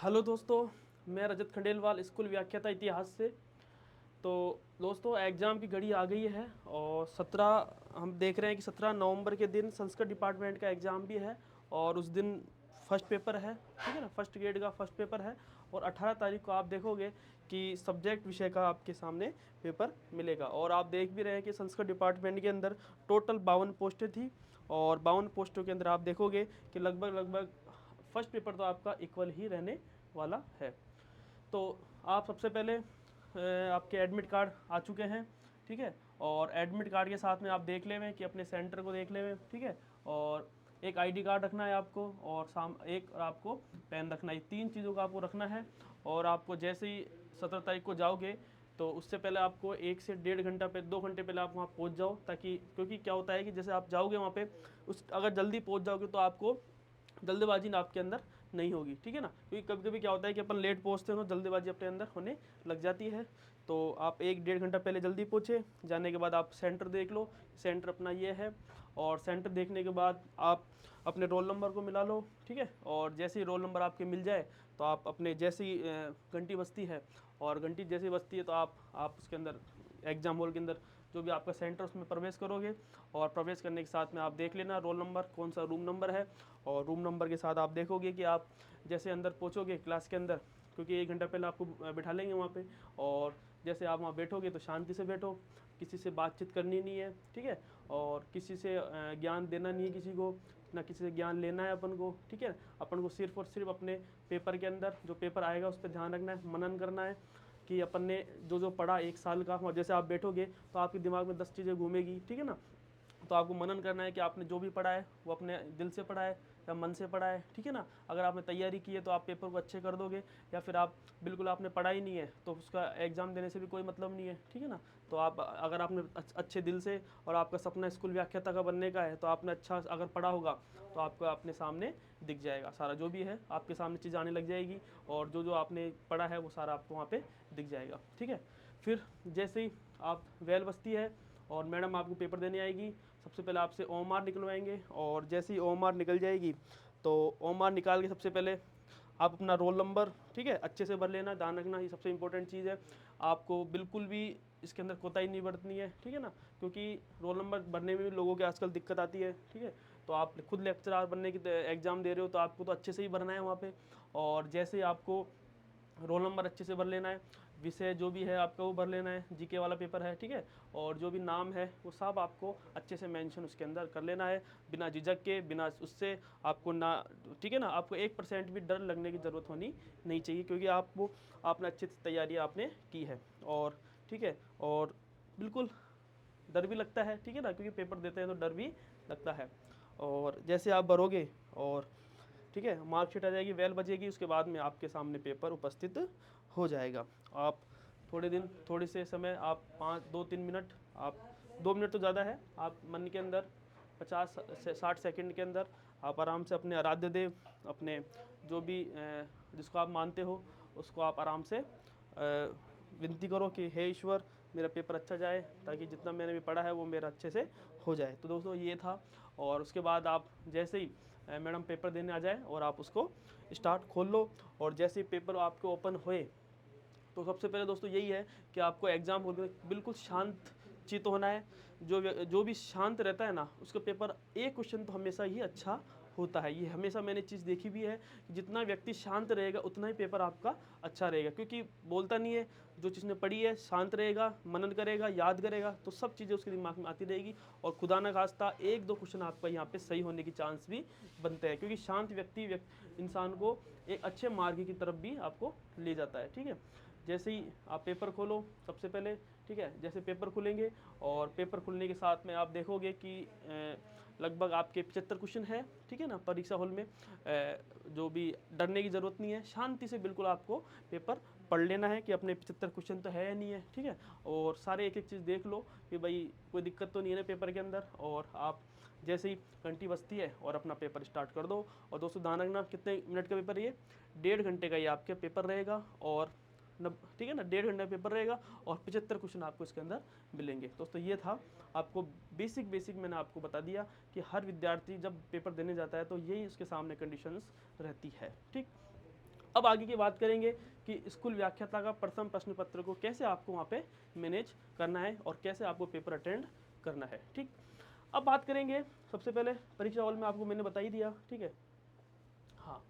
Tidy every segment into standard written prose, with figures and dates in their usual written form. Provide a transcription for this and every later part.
Hello दोस्तों, मैं रजत Khandelwal school व्याख्याता इतिहास से। तो दोस्तों, एग्ज़ाम की घड़ी आ गई है और 17 हम देख रहे हैं कि 17 नवंबर के दिन संस्कृत डिपार्टमेंट का एग्ज़ाम भी है और उस दिन फर्स्ट पेपर है, ठीक है ना, फर्स्ट ग्रेड का फर्स्ट पेपर है। और 18 तारीख को आप देखोगे कि सब्जेक्ट विषय का आपके सामने पेपर मिलेगा। और आप देख भी रहे हैं कि संस्कृत डिपार्टमेंट के अंदर टोटल 52 पोस्टें थी और 52 पोस्टों के अंदर आप देखोगे कि लगभग लगभग फर्स्ट पेपर तो आपका इक्वल ही रहने वाला है। तो आप सबसे पहले आपके एडमिट कार्ड आ चुके हैं, ठीक है। और एडमिट कार्ड के साथ में आप देख लें कि अपने सेंटर को देख लें, ठीक है। और एक आईडी कार्ड रखना है आपको और एक आपको पेन रखना है। 3 चीज़ों का आपको रखना है। और आपको जैसे ही 17 तारीख को जाओगे तो उससे पहले आपको 1 से 1.5 घंटा पे 2 घंटे पहले आप वहाँ पहुँच जाओ, ताकि क्योंकि क्या होता है कि जैसे आप जाओगे वहाँ पे अगर जल्दी पहुँच जाओगे तो आपको जल्दबाजी ना आपके अंदर नहीं होगी, ठीक है ना। क्योंकि कभी कभी क्या होता है कि अपन लेट पहुंचते हैं तो जल्दबाजी अपने अंदर होने लग जाती है। तो आप 1-1.5 घंटा पहले जल्दी पहुँचे। जाने के बाद आप सेंटर देख लो, सेंटर अपना ये है। और सेंटर देखने के बाद आप अपने रोल नंबर को मिला लो, ठीक है। और जैसे ही रोल नंबर आपके मिल जाए तो आप अपने जैसे ही घंटी बजती है और घंटी जैसे ही बजती है तो आप उसके अंदर एग्ज़ाम हॉल के अंदर जो भी आपका सेंटर उसमें प्रवेश करोगे। और प्रवेश करने के साथ में आप देख लेना रोल नंबर कौन सा रूम नंबर है। और रूम नंबर के साथ आप देखोगे कि आप जैसे अंदर पहुंचोगे क्लास के अंदर, क्योंकि 1 घंटा पहले आपको बिठा लेंगे वहाँ पे। और जैसे आप वहाँ बैठोगे तो शांति से बैठो, किसी से बातचीत करनी नहीं है, ठीक है। और किसी से ज्ञान देना नहीं है किसी को, ना किसी से ज्ञान लेना है अपन को, ठीक है। अपन को सिर्फ और सिर्फ अपने पेपर के अंदर जो पेपर आएगा उस पर ध्यान रखना है, मनन करना है कि अपन ने जो जो पढ़ा 1 साल का। और जैसे आप बैठोगे तो आपके दिमाग में 10 चीज़ें घूमेगी, ठीक है ना। तो आपको मनन करना है कि आपने जो भी पढ़ा है वो अपने दिल से पढ़ा है या मन से पढ़ा है, ठीक है ना। अगर आपने तैयारी की है तो आप पेपर को अच्छे कर दोगे, या फिर आप बिल्कुल आपने पढ़ा ही नहीं है तो उसका एग्ज़ाम देने से भी कोई मतलब नहीं है, ठीक है ना। तो आप अगर आपने अच्छे दिल से और आपका सपना स्कूल व्याख्याता का बनने का है तो आपने अच्छा अगर पढ़ा होगा तो आपको अपने सामने दिख जाएगा, सारा जो भी है आपके सामने चीज़ आने लग जाएगी। और जो जो आपने पढ़ा है वो सारा आपको वहाँ पे दिख जाएगा, ठीक है। फिर जैसे ही आप वेल बस्ती है और मैडम आपको पेपर देने आएगी, सबसे पहले आपसे ओएमआर निकलवाएंगे। और जैसे ही ओएमआर निकल जाएगी तो ओएमआर निकाल के सबसे पहले आप अपना रोल नंबर, ठीक है, अच्छे से भर लेना, ध्यान रखना, ये सबसे इंपॉर्टेंट चीज़ है। आपको बिल्कुल भी इसके अंदर कोताही नहीं बरतनी है, ठीक है ना। क्योंकि रोल नंबर भरने में भी लोगों के आजकल दिक्कत आती है, ठीक है। तो आप खुद लेक्चरार बनने की एग्ज़ाम दे रहे हो तो आपको तो अच्छे से ही भरना है वहाँ पे। और जैसे ही आपको रोल नंबर अच्छे से भर लेना है, विषय जो भी है आपका वो भर लेना है, जीके वाला पेपर है, ठीक है। और जो भी नाम है वो सब आपको अच्छे से मेंशन उसके अंदर कर लेना है, बिना झिझक के, बिना उससे आपको ना, ठीक है ना। आपको 1% भी डर लगने की ज़रूरत होनी नहीं चाहिए, क्योंकि आपने अच्छी तैयारी आपने की है। और ठीक है, और बिल्कुल डर भी लगता है, ठीक है ना, क्योंकि पेपर देते हैं तो डर भी लगता है। और जैसे आप भरोगे और ठीक है मार्कशीट आ जाएगी, वेल बजेगी, उसके बाद में आपके सामने पेपर उपस्थित हो जाएगा। आप थोड़े से समय आप 5-2-3 मिनट, आप 2 मिनट तो ज़्यादा है, आप मन के अंदर 50 से 60 सेकंड के अंदर आप आराम से अपने आराध्य देव, अपने जो भी जिसको आप मानते हो उसको आप आराम से विनती करो कि हे ईश्वर मेरा पेपर अच्छा जाए, ताकि जितना मैंने भी पढ़ा है वो मेरा अच्छे से हो जाए। तो दोस्तों ये था। और उसके बाद आप जैसे ही मैडम पेपर देने आ जाए और आप उसको स्टार्ट खोल लो। और जैसे ही पेपर आपके ओपन हुए तो सबसे पहले दोस्तों यही है कि आपको एग्ज़ाम हॉल में बिल्कुल शांत चित्त होना है। जो भी शांत रहता है ना उसका पेपर एक क्वेश्चन तो हमेशा ही अच्छा होता है। ये हमेशा मैंने चीज़ देखी भी है कि जितना व्यक्ति शांत रहेगा उतना ही पेपर आपका अच्छा रहेगा, क्योंकि बोलता नहीं है, जो चीज़ ने पढ़ी है शांत रहेगा, मनन करेगा, याद करेगा तो सब चीज़ें उसके दिमाग में आती रहेगी। और खुदा ना खास्ता 1-2 क्वेश्चन आपका यहाँ पे सही होने की चांस भी बनते हैं, क्योंकि शांत व्यक्ति इंसान को एक अच्छे मार्ग की तरफ भी आपको ले जाता है, ठीक है। जैसे ही आप पेपर खोलो सबसे पहले, ठीक है, जैसे पेपर खुलेंगे और पेपर खुलने के साथ में आप देखोगे कि लगभग आपके 75 क्वेश्चन है, ठीक है ना, परीक्षा हॉल में। जो भी डरने की ज़रूरत नहीं है, शांति से बिल्कुल आपको पेपर पढ़ लेना है कि अपने 75 क्वेश्चन तो है या नहीं है, ठीक है। और सारे एक एक चीज़ देख लो कि भाई कोई दिक्कत तो नहीं है ना पेपर के अंदर। और आप जैसे ही घंटी बजती है और अपना पेपर स्टार्ट कर दो। और दोस्तों ध्यान रखना कितने मिनट का पेपर, ये 1.5 घंटे का ये आपके पेपर रहेगा। और ठीक है ना, 1.5 घंटे पेपर रहेगा और 75 क्वेश्चन आपको इसके अंदर मिलेंगे। दोस्तों ये था, आपको बेसिक मैंने आपको बता दिया कि हर विद्यार्थी जब पेपर देने जाता है तो यही उसके सामने कंडीशंस रहती है, ठीक। अब आगे की बात करेंगे कि स्कूल व्याख्याता का प्रथम प्रश्न पत्र को कैसे आपको वहाँ पे मैनेज करना है और कैसे आपको पेपर अटेंड करना है। ठीक, अब बात करेंगे सबसे पहले परीक्षा हॉल में, आपको मैंने बता ही दिया। ठीक है, हाँ,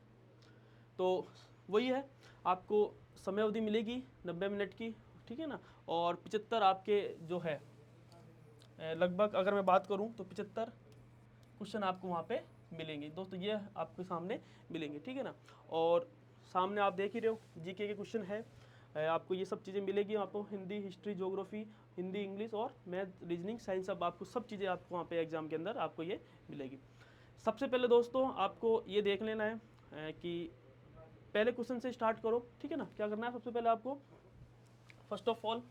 तो वही है, आपको समय अवधि मिलेगी 90 मिनट की, ठीक है ना, और 75 आपके जो है लगभग अगर मैं बात करूं तो 75 क्वेश्चन आपको वहाँ पे मिलेंगे दोस्तों, ये आपके सामने मिलेंगे। ठीक है ना, और सामने आप देख ही रहे हो जीके के क्वेश्चन है, आपको ये सब चीज़ें मिलेगी। आपको Hindi, history, geography, Hindi, English और मैथ, रीजनिंग, साइंस, सब आपको सब चीज़ें आपको वहाँ पे एग्जाम के अंदर आपको ये मिलेगी। सबसे पहले दोस्तों आपको ये देख लेना है कि पहले क्वेश्चन से स्टार्ट करो। ठीक है ना, क्या करना है सबसे पहले आपको, फर्स्ट ऑफ ऑल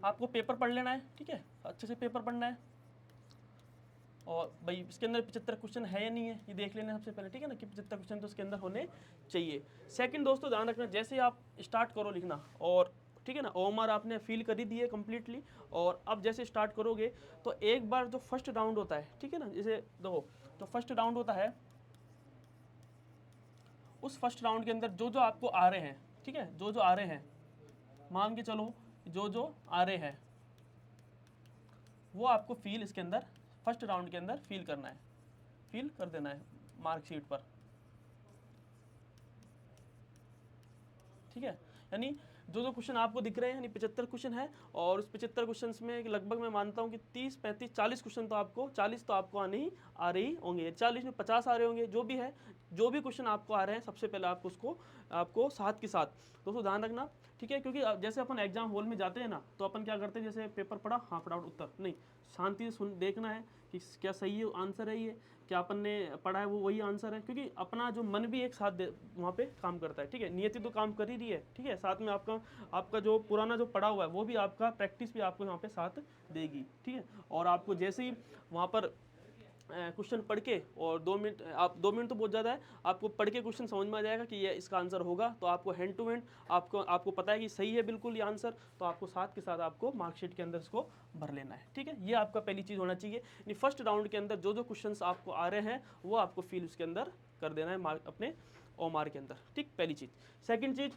आपको पेपर पढ़ लेना है। ठीक है, अच्छे से पेपर पढ़ना है, और भाई इसके अंदर 75 क्वेश्चन है या नहीं है ये देख लेना है सबसे पहले। ठीक है ना, कि 75 क्वेश्चन तो इसके अंदर होने चाहिए। सेकंड दोस्तों ध्यान रखना, जैसे आप स्टार्ट करो लिखना, और ठीक है ना, ओएमआर आपने फील कर ही दी है कम्प्लीटली, और अब जैसे स्टार्ट करोगे तो एक बार जो फर्स्ट राउंड होता है, ठीक है ना, जैसे देखो जो फर्स्ट राउंड होता है, उस फर्स्ट राउंड के अंदर जो जो आपको आ रहे हैं, ठीक है, जो जो आ रहे हैं, मान के चलो जो जो आ रहे हैं वो आपको फील इसके अंदर फर्स्ट राउंड के अंदर फील करना है, फील कर देना है मार्कशीट पर। ठीक है, यानी जो जो क्वेश्चन आपको दिख रहे हैं, यानी 75 क्वेश्चन है, और उस 75 क्वेश्चन में लगभग मैं मानता हूँ कि 30, 35, 40 क्वेश्चन तो आपको 40 तो आपको आने ही आ रही होंगे, 40 में 50 आ रहे होंगे, जो भी है, जो भी क्वेश्चन आपको आ रहे हैं सबसे पहले आपको उसको आपको साथ के साथ दोस्तों ध्यान रखना। ठीक है, क्योंकि जैसे अपन एग्जाम हॉल में जाते हैं ना, तो अपन क्या करते हैं, जैसे पेपर पढ़ा, हाँ फटाफट उत्तर नहीं, शांति से सुन देखना है कि क्या सही है आंसर है, ये क्या अपन ने पढ़ा है वो वही आंसर है, क्योंकि अपना जो मन भी एक साथ वहाँ पे काम करता है। ठीक है, नियति तो काम कर ही रही है, ठीक है, साथ में आपका आपका जो पुराना जो पढ़ा हुआ है वो भी आपका प्रैक्टिस भी आपको यहाँ पे साथ देगी। ठीक है, और आपको जैसे ही वहाँ पर क्वेश्चन पढ़ के, और 2 मिनट, आप 2 मिनट तो बहुत ज़्यादा है, आपको पढ़ के क्वेश्चन समझ में आ जाएगा कि ये इसका आंसर होगा, तो आपको हैंड टू हैंड आपको पता है कि सही है बिल्कुल ये आंसर, तो आपको साथ के साथ आपको मार्कशीट के अंदर इसको भर लेना है। ठीक है, ये आपका पहली चीज़ होना चाहिए, यानी फर्स्ट राउंड के अंदर जो जो क्वेश्चन आपको आ रहे हैं वो आपको फिल उसके अंदर कर देना है अपने ओमार के अंदर। ठीक, पहली चीज़। सेकेंड चीज़,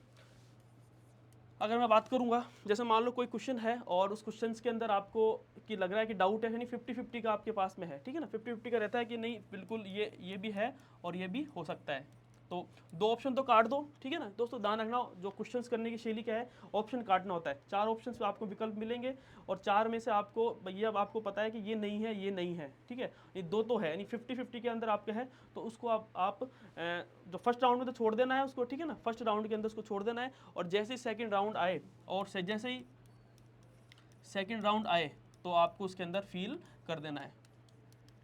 अगर मैं बात करूंगा, जैसे मान लो कोई क्वेश्चन है और उस क्वेश्चन के अंदर आपको कि लग रहा है कि डाउट है, यानी 50-50 का आपके पास में है। ठीक है ना, 50-50 का रहता है कि नहीं बिल्कुल ये भी है और ये भी हो सकता है, तो 2 ऑप्शन तो काट दो। ठीक है ना दोस्तों, ध्यान रखना जो क्वेश्चंस करने की शैली क्या है, ऑप्शन काटना होता है। 4 ऑप्शंस आपको विकल्प मिलेंगे, और 4 में से आपको भैया अब आपको पता है कि ये नहीं है, ये नहीं है। ठीक है, ये 2 तो है, यानी 50-50 के अंदर आपके है, तो उसको आप जो फर्स्ट राउंड में तो छोड़ देना है उसको। ठीक है ना, फर्स्ट राउंड के अंदर उसको छोड़ देना है, और जैसे ही सेकेंड राउंड आए, और जैसे ही सेकेंड राउंड आए तो आपको उसके अंदर फील कर देना है।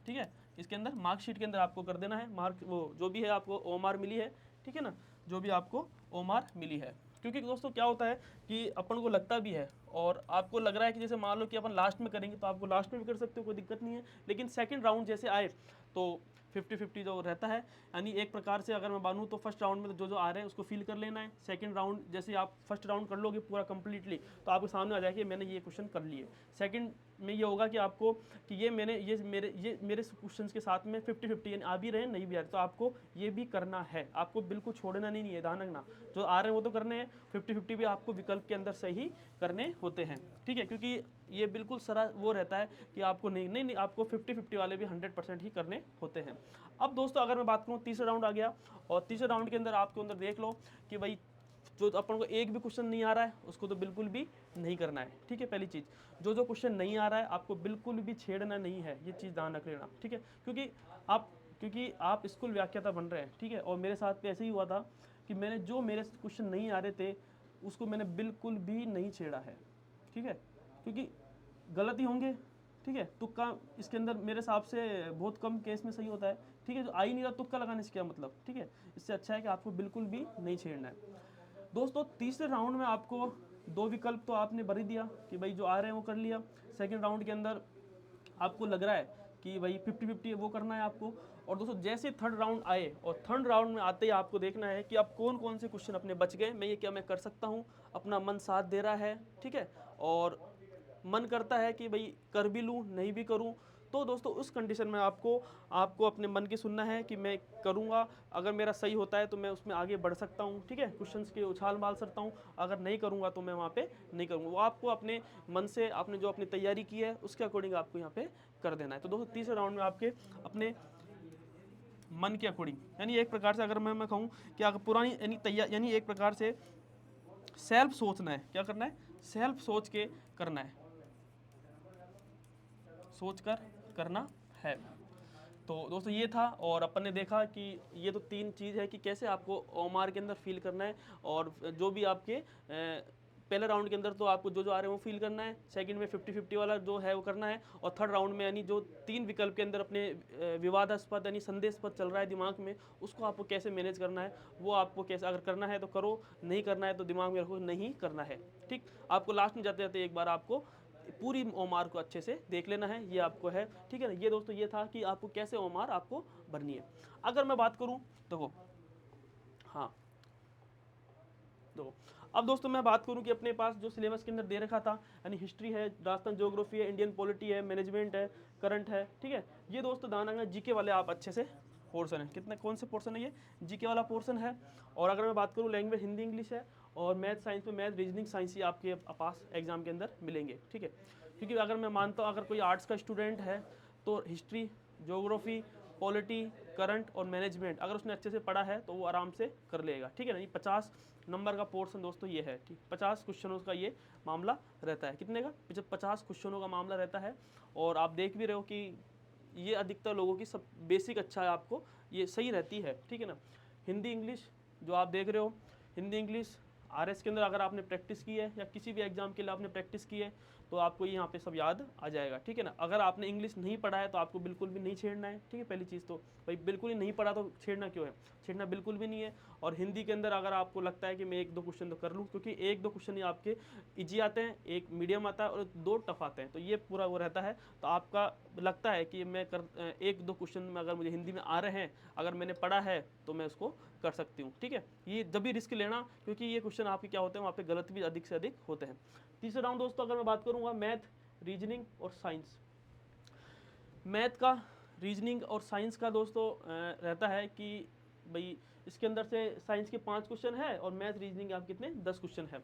ठीक है, इसके अंदर मार्कशीट के अंदर आपको कर देना है मार्क, वो जो भी है आपको ओमार मिली है। ठीक है ना, जो भी आपको ओमार मिली है, क्योंकि दोस्तों क्या होता है कि अपन को लगता भी है, और आपको लग रहा है कि जैसे मान लो कि अपन लास्ट में करेंगे, तो आपको लास्ट में भी कर सकते हो, कोई दिक्कत नहीं है, लेकिन सेकंड राउंड जैसे आए तो 50-50 जो रहता है, यानी एक प्रकार से अगर मैं मानूँ तो फर्स्ट राउंड में तो जो जो आ रहे हैं उसको फिल कर लेना है। सेकंड राउंड जैसे आप फर्स्ट राउंड कर लोगे पूरा कंप्लीटली, तो आपके सामने आ जाएगा कि मैंने ये क्वेश्चन कर लिए। सेकंड में ये होगा कि आपको कि ये मेरे क्वेश्चन के साथ में 50-50 यानी आ भी रहे हैं नहीं भी आ रहे, तो आपको ये भी करना है, आपको बिल्कुल छोड़ना नहीं है, ध्यान रखना, जो आ रहे हैं वो तो करने हैं, 50-50 भी आपको विकल्प के अंदर सही करने होते हैं। ठीक है, क्योंकि ये बिल्कुल सरा वो रहता है कि आपको नहीं आपको 50-50 वाले भी 100% ही करने होते हैं। अब दोस्तों अगर मैं बात करूँ, तीसरा राउंड आ गया, और तीसरे राउंड के अंदर आपके अंदर देख लो कि भाई जो अपन को एक भी क्वेश्चन नहीं आ रहा है उसको तो बिल्कुल भी नहीं करना है। ठीक है, पहली चीज़, जो जो क्वेश्चन नहीं आ रहा है आपको बिल्कुल भी छेड़ना नहीं है, ये चीज़ ध्यान रख लेना। ठीक है, क्योंकि आप स्कूल व्याख्याता बन रहे हैं। ठीक है, और मेरे साथ पे ऐसे ही हुआ था कि मेरे क्वेश्चन नहीं आ रहे थे, उसको मैंने बिल्कुल भी नहीं छेड़ा है। ठीक है, क्योंकि गलत ही होंगे। ठीक है, तुक्का इसके अंदर मेरे हिसाब से बहुत कम केस में सही होता है। ठीक है, जो आ ही नहीं रहा तुक्का लगाने से क्या मतलब। ठीक है, इससे अच्छा है कि आपको बिल्कुल भी नहीं छेड़ना है। दोस्तों तीसरे राउंड में आपको 2 विकल्प तो आपने भर ही दिया कि भाई जो आ रहे हैं वो कर लिया। सेकेंड राउंड के अंदर आपको लग रहा है कि भाई 50-50 वो करना है आपको। और दोस्तों जैसे थर्ड राउंड आए, और थर्ड राउंड में आते ही आपको देखना है कि अब कौन कौन से क्वेश्चन अपने बच गए, मैं कर सकता हूँ, अपना मन साथ दे रहा है। ठीक है, और मन करता है कि भाई कर भी लूँ नहीं भी करूँ, तो दोस्तों उस कंडीशन में आपको आपको अपने मन की सुनना है कि मैं करूँगा, अगर मेरा सही होता है तो मैं उसमें आगे बढ़ सकता हूँ, ठीक है, क्वेश्चंस के उछाल मार सकता हूँ, अगर नहीं करूँगा तो मैं वहाँ पे नहीं करूँगा। वो आपको अपने मन से आपने जो अपनी तैयारी की है उसके अकॉर्डिंग आपको यहाँ पे कर देना है। तो दोस्तों तीसरे राउंड में आपके अपने मन के अकॉर्डिंग, यानी एक प्रकार से अगर मैं कहूँ कि अगर पुरानी यानी तैयार यानी एक प्रकार से सेल्फ सोचना है, क्या करना है, सेल्फ सोच के करना है, सोच कर करना है। तो दोस्तों ये था, और अपन ने देखा कि ये तो 3 चीज़ है कि कैसे आपको ओमार के अंदर फील करना है, और जो भी आपके पहले राउंड के अंदर तो आपको जो जो आ रहे हैं वो फील करना है, सेकंड में 50-50 वाला जो है वो करना है, और थर्ड राउंड में यानी जो 3 विकल्प के अंदर अपने विवादास्पद यानी संदेशपद चल रहा है दिमाग में, उसको आपको कैसे मैनेज करना है, वो आपको कैसे, अगर करना है तो करो, नहीं करना है तो दिमाग में रखो नहीं करना है। ठीक, आपको लास्ट में जाते जाते एक बार आपको पूरी ओमार को अच्छे से देख लेना है, ये आपको है, ठीक है ना। ये दोस्तों ये था कि आपको कैसे ओमार आपको भरनी है। अगर मैं बात करूं देखो, हाँ देखो, अब दोस्तों मैं बात करूं कि अपने पास जो सिलेबस के अंदर दे रखा था, यानी हिस्ट्री है, राजस्थान ज्योग्राफी है, इंडियन पॉलिटी है, मैनेजमेंट है, करंट है, ठीक है, ये दोस्तों ध्यान रखना जीके वाले आप अच्छे से पोर्सन है, कितने कौन से पोर्सन है, ये जीके वाला पोर्सन है। और अगर मैं बात करूँ लैंग्वेज हिंदी इंग्लिश है, और मैथ साइंस में मैथ रीजनिंग साइंस ही आपके पास एग्जाम के अंदर मिलेंगे, ठीक है। क्योंकि अगर मैं मानता हूँ अगर कोई आर्ट्स का स्टूडेंट है तो हिस्ट्री, ज्योग्राफी, पॉलिटी, करंट और मैनेजमेंट अगर उसने अच्छे से पढ़ा है तो वो आराम से कर लेगा, ठीक है ना। ये 50 नंबर का पोर्शन दोस्तों ये है, ठीक, 50 क्वेश्चनों का ये मामला रहता है, कितने का, 50 क्वेश्चनों का मामला रहता है। और आप देख भी रहे हो कि ये अधिकतर लोगों की सब बेसिक अच्छा है, आपको ये सही रहती है, ठीक है ना। हिंदी इंग्लिश जो आप देख रहे हो, हिंदी इंग्लिश आरएस के अंदर अगर आपने प्रैक्टिस की है या किसी भी एग्जाम के लिए आपने प्रैक्टिस की है तो आपको यहाँ पे सब याद आ जाएगा, ठीक है ना। अगर आपने इंग्लिश नहीं पढ़ा है तो आपको बिल्कुल भी नहीं छेड़ना है, ठीक है। पहली चीज़ तो भाई बिल्कुल ही नहीं पढ़ा तो छेड़ना क्यों है, छेड़ना बिल्कुल भी नहीं है। और हिंदी के अंदर अगर आपको लगता है कि मैं 1-2 क्वेश्चन तो कर लूँ, क्योंकि 1-2 क्वेश्चन ही आपके ईजी आते हैं, एक मीडियम आता है और 2 टफ आते हैं, तो ये पूरा वो रहता है। तो आपका लगता है कि मैं 1-2 क्वेश्चन में अगर मुझे हिंदी में आ रहे हैं, अगर मैंने पढ़ा है तो मैं उसको कर सकती हूँ, ठीक है। ये जब भी रिस्क लेना, क्योंकि ये क्वेश्चन आपके क्या होते हैं वहाँ पे गलत भी अधिक से अधिक होते हैं। तीसरा राउंड दोस्तों अगर मैं बात करूँगा मैथ, रीजनिंग और साइंस। मैथ का, रीजनिंग और साइंस का दोस्तों रहता है कि भाई इसके अंदर से साइंस के 5 क्वेश्चन है और मैथ रीजनिंग आप कितने 10 क्वेश्चन है।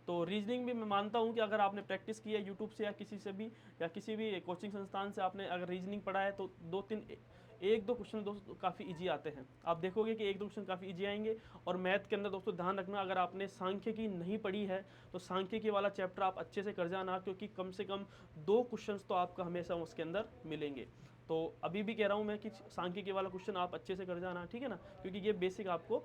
तो रीजनिंग भी मैं मानता हूँ कि अगर आपने प्रैक्टिस की है यूट्यूब से या किसी से भी या किसी भी कोचिंग संस्थान से आपने अगर रीजनिंग पढ़ा है तो 2-3 1-2 क्वेश्चन दोस्तों काफ़ी इजी आते हैं, आप देखोगे कि 1-2 क्वेश्चन काफ़ी इजी आएंगे। और मैथ के अंदर दोस्तों ध्यान रखना, अगर आपने सांख्यिकी नहीं पढ़ी है तो सांख्यिकी वाला चैप्टर आप अच्छे से कर जाना, क्योंकि कम से कम 2 क्वेश्चंस तो आपका हमेशा उसके अंदर मिलेंगे। तो अभी भी कह रहा हूँ मैं कि सांख्यिकी वाला क्वेश्चन आप अच्छे से कर जाना, ठीक है ना, क्योंकि ये बेसिक आपको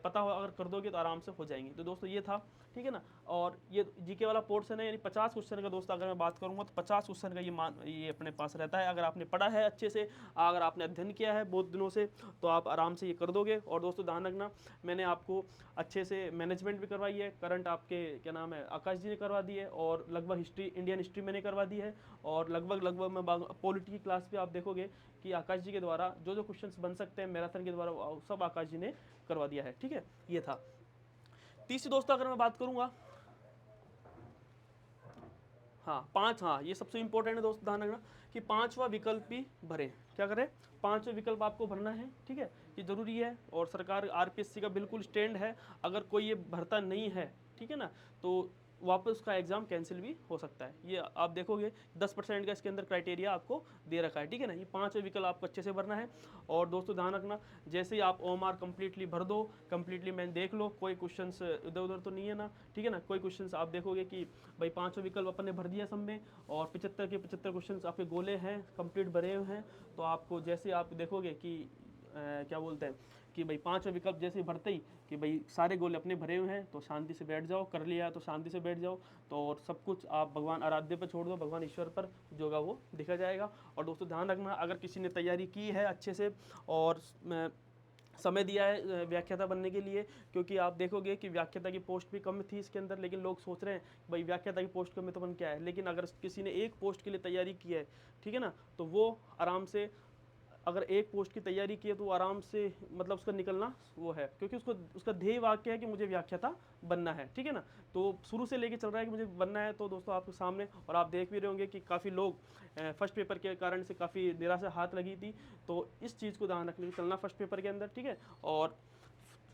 पता हो, अगर कर दोगे तो आराम से हो जाएंगे। तो दोस्तों ये था, ठीक है ना। और ये जीके वाला पोर्शन है, यानी 50 क्वेश्चन का दोस्तों अगर मैं बात करूँगा तो 50 क्वेश्चन का ये अपने पास रहता है। अगर आपने पढ़ा है अच्छे से, अगर आपने अध्ययन किया है बहुत दिनों से, तो आप आराम से ये कर दोगे। और दोस्तों ध्यान रखना, मैंने आपको अच्छे से मैनेजमेंट भी करवाई है, करंट आपके क्या नाम है आकाश जी ने करवा दी है, और लगभग हिस्ट्री, इंडियन हिस्ट्री मैंने करवा दी है, और लगभग मैं पॉलिटी की क्लास पे आप देखोगे कि आकाश जी के द्वारा जो जो क्वेश्चंस बन सकते हैं मैराथन के द्वारा सब आकाश जी ने करवा दिया है, ठीक है। ये था। तीसरी दोस्तों अगर मैं बात करूंगा, हाँ 5, हाँ ये सबसे इंपॉर्टेंट है दोस्त, ध्यान रखना कि 5वां विकल्प भी भरें, क्या करें, 5वां विकल्प आपको भरना है, ठीक है, ये जरूरी है। और सरकार आरपीएससी का बिल्कुल स्टैंड है, अगर कोई ये भरता नहीं है, ठीक है ना, तो वापस उसका एग्जाम कैंसिल भी हो सकता है। ये आप देखोगे 10% का इसके अंदर क्राइटेरिया आपको दे रखा है, ठीक है ना। ये 5वां विकल्प आपको अच्छे से भरना है। और दोस्तों ध्यान रखना, जैसे ही आप ओएमआर कंप्लीटली भर दो, कंप्लीटली मैंने देख लो, कोई क्वेश्चंस इधर उधर तो नहीं है ना, ठीक है ना। कोई क्वेश्चंस आप देखोगे कि भाई 5वां विकल्प अपन ने भर दिया सब में, और 75 के 75 क्वेश्चंस आपके गोले हैं, कंप्लीट भरे हुए हैं। तो आपको जैसे आप देखोगे कि क्या बोलते हैं कि भाई 5वां विकल्प जैसे भरते ही कि भाई सारे गोले अपने भरे हुए हैं तो शांति से बैठ जाओ, कर लिया तो शांति से बैठ जाओ। तो और सब कुछ आप भगवान आराध्य पर छोड़ दो, भगवान ईश्वर पर जो होगा वो दिखा जाएगा। और दोस्तों ध्यान रखना, अगर किसी ने तैयारी की है अच्छे से और समय दिया है व्याख्याता बनने के लिए, क्योंकि आप देखोगे कि व्याख्याता की पोस्ट भी कम थी इसके अंदर, लेकिन लोग सोच रहे हैं भाई व्याख्याता की पोस्ट कम है तो अपन क्या है। लेकिन अगर किसी ने एक पोस्ट के लिए तैयारी की है, ठीक है ना, तो वो आराम से अगर एक पोस्ट की तैयारी की है तो आराम से मतलब उसका निकलना वो है, क्योंकि उसको उसका ध्येय वाक्य है कि मुझे व्याख्याता बनना है, ठीक है ना। तो शुरू से लेके चल रहा है कि मुझे बनना है। तो दोस्तों आपके सामने, और आप देख भी रहे होंगे कि काफ़ी लोग फर्स्ट पेपर के कारण से काफ़ी निराशा हाथ लगी थी। तो इस चीज़ को ध्यान रखने चलना फर्स्ट पेपर के अंदर, ठीक है। और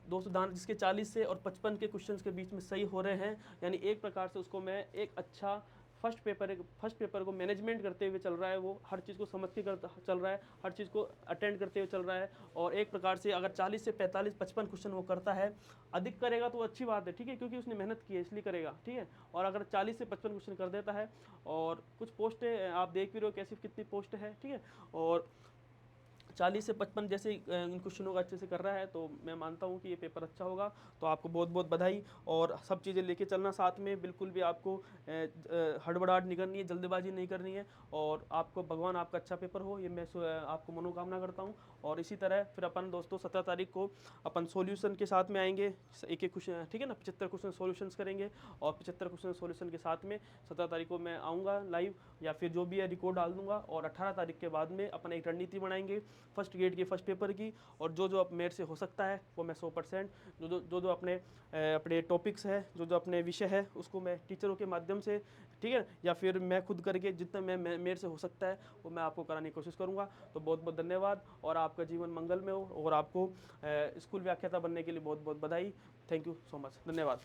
दोस्तों ध्यान, जिसके 40 से और 55 के क्वेश्चंस के बीच में सही हो रहे हैं, यानी एक प्रकार से उसको मैं एक अच्छा फर्स्ट पेपर को मैनेजमेंट करते हुए चल रहा है, वो हर चीज़ को समझ के करता चल रहा है, हर चीज़ को अटेंड करते हुए चल रहा है। और एक प्रकार से अगर 40 से 45 55 क्वेश्चन वो करता है, अधिक करेगा तो अच्छी बात है, ठीक है, क्योंकि उसने मेहनत की है इसलिए करेगा, ठीक है। और अगर 40 से 55 क्वेश्चन कर देता है, और कुछ पोस्टें आप देख भी रहे हो कैसी कितनी पोस्ट है, ठीक है। और 40 से 55 जैसे इन क्वेश्चनों का अच्छे से कर रहा है, तो मैं मानता हूँ कि ये पेपर अच्छा होगा। तो आपको बहुत बहुत बधाई, और सब चीज़ें लेके चलना साथ में, बिल्कुल भी आपको हड़बड़ाहट नहीं करनी है, जल्दबाजी नहीं करनी है। और आपको भगवान आपका अच्छा पेपर हो, ये मैं आपको मनोकामना करता हूँ। और इसी तरह फिर अपन दोस्तों 17 तारीख को अपन सॉल्यूशन के साथ में आएंगे, एक एक क्वेश्चन, ठीक है ना, 75 क्वेश्चन सॉल्यूशंस करेंगे। और 75 क्वेश्चन सॉल्यूशन के साथ में 17 तारीख को मैं आऊँगा लाइव, या फिर जो भी है रिकॉर्ड डाल दूंगा। और 18 तारीख के बाद में अपन एक रणनीति बनाएंगे फर्स्ट गेट की, फर्स्ट पेपर की। और जो जो अब मेरे से हो सकता है वो मैं 100%, जो अपने अपने टॉपिक्स है, जो अपने विषय है, उसको मैं टीचरों के माध्यम से, ठीक है, या फिर मैं खुद करके जितना मेरे से हो सकता है वो मैं आपको कराने की कोशिश करूँगा। तो बहुत बहुत धन्यवाद, और आपका जीवन मंगल में हो, और आपको स्कूल व्याख्याता बनने के लिए बहुत बहुत बधाई। थैंक यू सो मच, धन्यवाद।